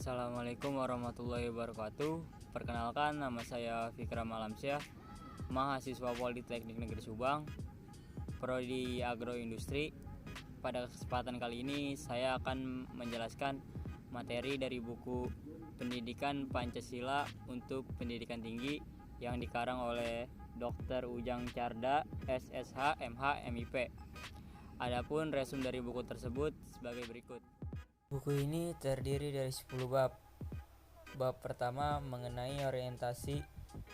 Assalamualaikum warahmatullahi wabarakatuh. Perkenalkan, nama saya Fikram Alamsyah, mahasiswa Politeknik Negeri Subang, prodi Agroindustri. Pada kesempatan kali ini saya akan menjelaskan materi dari buku Pendidikan Pancasila untuk Pendidikan Tinggi yang dikarang oleh Dr. Ujang Carda, SSH, MH, MIP. Adapun resume dari buku tersebut sebagai berikut. Buku ini terdiri dari 10 bab. Bab pertama mengenai orientasi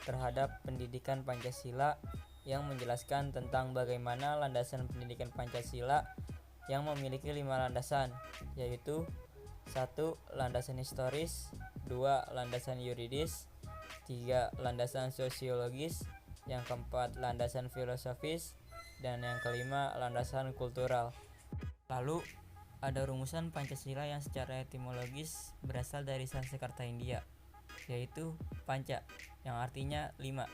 terhadap pendidikan Pancasila yang menjelaskan tentang bagaimana landasan pendidikan Pancasila yang memiliki 5 landasan, yaitu 1. Landasan historis, 2. Landasan yuridis, 3. Landasan sosiologis, yang keempat landasan filosofis, dan yang kelima landasan kultural. Lalu ada rumusan Pancasila yang secara etimologis berasal dari Sanskerta India, yaitu Panca yang artinya 5,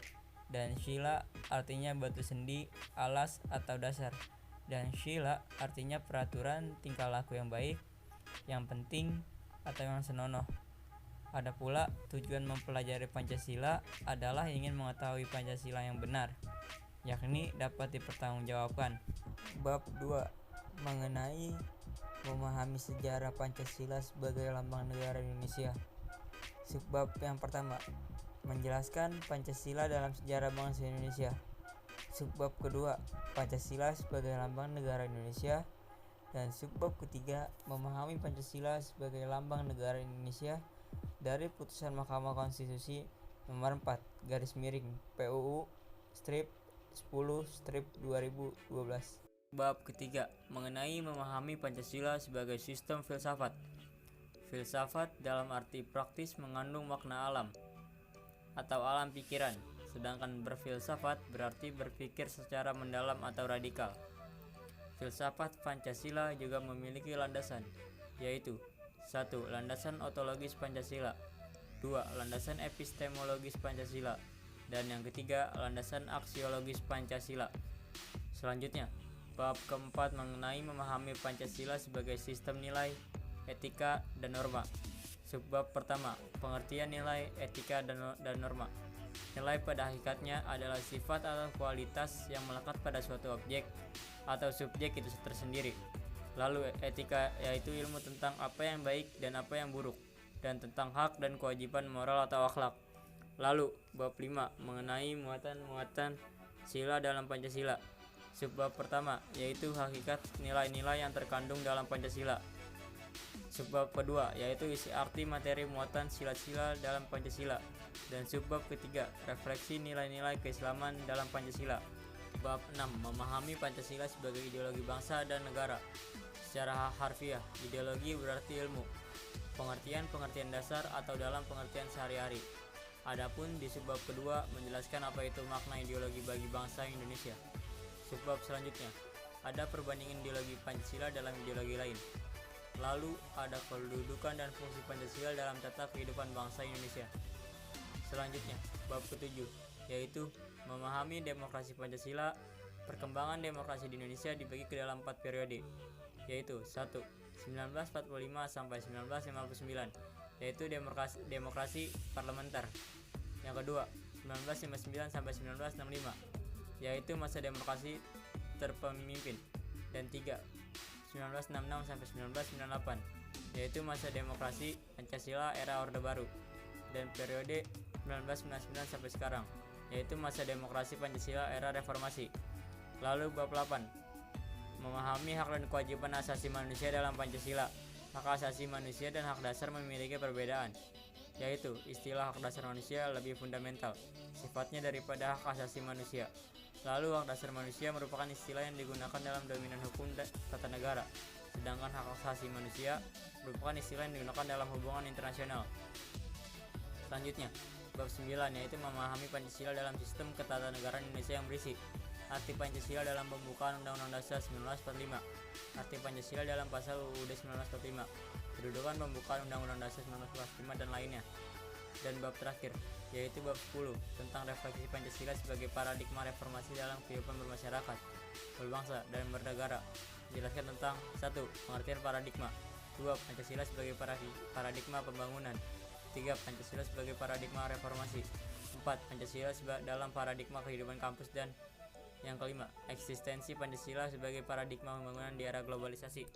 dan Sila artinya batu sendi, alas atau dasar, dan Shila artinya peraturan tingkah laku yang baik, yang penting atau yang senonoh. Ada pula tujuan mempelajari Pancasila adalah ingin mengetahui Pancasila yang benar, yakni dapat dipertanggungjawabkan. Bab 2 mengenai memahami sejarah Pancasila sebagai lambang negara Indonesia. Subbab yang pertama menjelaskan Pancasila dalam sejarah bangsa Indonesia. Subbab kedua Pancasila sebagai lambang negara Indonesia. Dan subbab ketiga memahami Pancasila sebagai lambang negara Indonesia dari putusan Mahkamah Konstitusi nomor 4 PUU strip 10 strip 2012. Bab ketiga mengenai memahami Pancasila sebagai sistem filsafat. Filsafat dalam arti praktis mengandung makna alam atau alam pikiran, sedangkan berfilsafat berarti berpikir secara mendalam atau radikal. Filsafat Pancasila juga memiliki landasan, yaitu 1. Landasan ontologis Pancasila, 2. Landasan epistemologis Pancasila, dan yang ketiga landasan aksiologis Pancasila. Selanjutnya, bab keempat mengenai memahami Pancasila sebagai sistem nilai, etika, dan norma. Subbab pertama, pengertian nilai, etika, dan norma. Nilai pada hakikatnya adalah sifat atau kualitas yang melekat pada suatu objek atau subjek itu tersendiri. Lalu etika yaitu ilmu tentang apa yang baik dan apa yang buruk, dan tentang hak dan kewajiban moral atau akhlak. Lalu bab 5 mengenai muatan-muatan sila dalam Pancasila. Subbab pertama yaitu hakikat nilai-nilai yang terkandung dalam Pancasila. Subbab kedua yaitu isi arti materi muatan sila-sila dalam Pancasila. Dan subbab ketiga refleksi nilai-nilai keislaman dalam Pancasila. Bab 6 memahami Pancasila sebagai ideologi bangsa dan negara. Secara harfiah, ideologi berarti ilmu, pengertian-pengertian dasar atau dalam pengertian sehari-hari. Adapun di subbab kedua menjelaskan apa itu makna ideologi bagi bangsa Indonesia. Subbab selanjutnya, ada perbandingan ideologi Pancasila dalam ideologi lain. Lalu ada kedudukan dan fungsi Pancasila dalam tata kehidupan bangsa Indonesia. Selanjutnya, bab ketujuh, yaitu memahami demokrasi Pancasila. Perkembangan demokrasi di Indonesia dibagi ke dalam 4 periode, yaitu 1. 1945 sampai 1959, yaitu demokrasi parlementer. Yang kedua, 1959 sampai 1965, yaitu masa demokrasi terpemimpin. Dan 3. 1966 sampai 1998, yaitu masa demokrasi Pancasila era Orde Baru. Dan periode 1999 sampai sekarang, yaitu masa demokrasi Pancasila era reformasi. Lalu bab 8 memahami hak dan kewajiban asasi manusia dalam Pancasila. Hak asasi manusia dan hak dasar memiliki perbedaan, yaitu istilah hak dasar manusia lebih fundamental sifatnya daripada hak asasi manusia. Lalu hak dasar manusia merupakan istilah yang digunakan dalam dominan hukum tata negara, sedangkan hak asasi manusia merupakan istilah yang digunakan dalam hubungan internasional. Selanjutnya, bab 9 yaitu memahami Pancasila dalam sistem ketatanegaraan Indonesia yang berisi arti Pancasila dalam pembukaan Undang-Undang Dasar 1945, arti Pancasila dalam pasal UUD 1945, kedudukan pembukaan Undang-Undang Dasar 1945 dan lainnya. Dan bab terakhir yaitu bab 10 tentang refleksi Pancasila sebagai paradigma reformasi dalam kehidupan bermasyarakat, berbangsa, dan bernegara. Menjelaskan tentang 1. Pengertian paradigma, 2. Pancasila sebagai paradigma pembangunan. 3. Pancasila sebagai paradigma reformasi. 4. Pancasila dalam paradigma kehidupan kampus. Dan yang kelima, eksistensi Pancasila sebagai paradigma pembangunan di era globalisasi.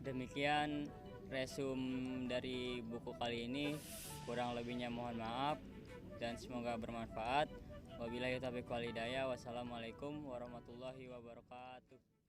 Demikian resum dari buku kali ini. Kurang lebihnya mohon maaf dan semoga bermanfaat. Wabillahi taufiq wal hidayah. Wassalamualaikum warahmatullahi wabarakatuh.